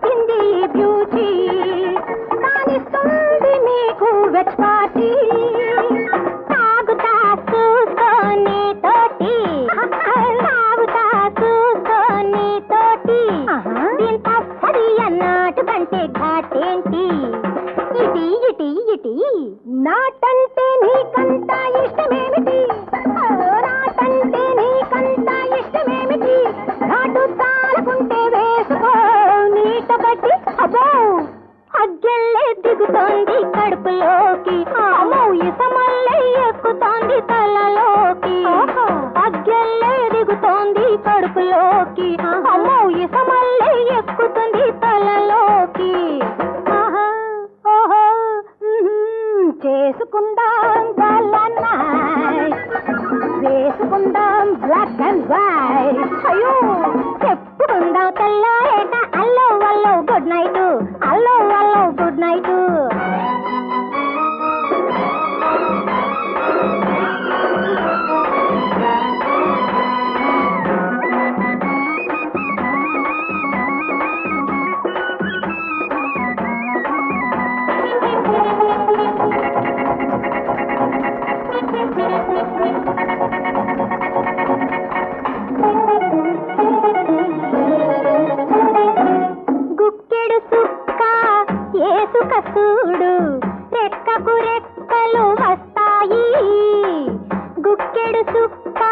పుట్టింది బ్యూటీ కానిస్తుంది నీకు వెచ్ పార్టీ తాగుతా చూసుకొని తోటి తాగుతా చూసుకొని తోటి దీంత సరి అన్నాటు కంటే ఘాటేంటి ఇటీ ఇటీ ఇటీ నాటంటే నీకంత ఇష్టమేమిటి నాటంటే నీకంత ఇష్టమేమిటి నాటు తాలకుంటే వేసుకో నీట బట్టి అబ్బో అగ్గెల్లే దిగుతోంది కడుపులోకి అమ్మో ఇసమల్లే ఎక్కుతోంది తలలోకి అగ్గెల్లే దిగుతోంది కడుపులోకి అమ్మో ఇసమల్లే ఎక్కుతుంది తలలోకి చేసుకుందాం వేసుకుందాం బ్లాక్ అండ్ వైట్ అయ్యో చెప్పుకుందాం తెల్లారేట అల్లో అల్లో గుడ్ నైట్ అల్లో అల్లో గుడ్ నైట్ గుక్కెడు సుక్క ఏసుక చూడు రెక్కకు రెక్కలు వస్తాయి గుక్కెడు సుక్క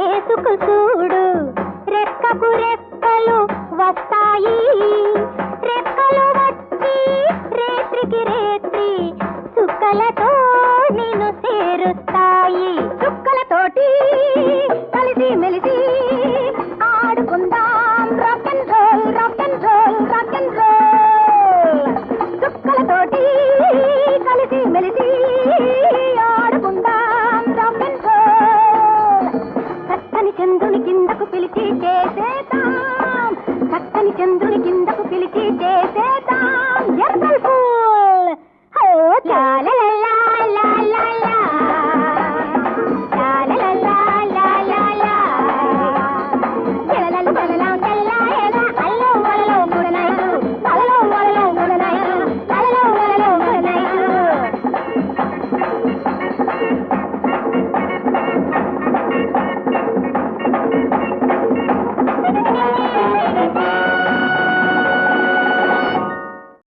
ఏసుకు చూడు రెక్కకు రెక్కలు వస్తాయి రెక్కలు వచ్చి రేత్రికి రేత్రి సుక్కలతో నిన్ను చేరుస్తాయి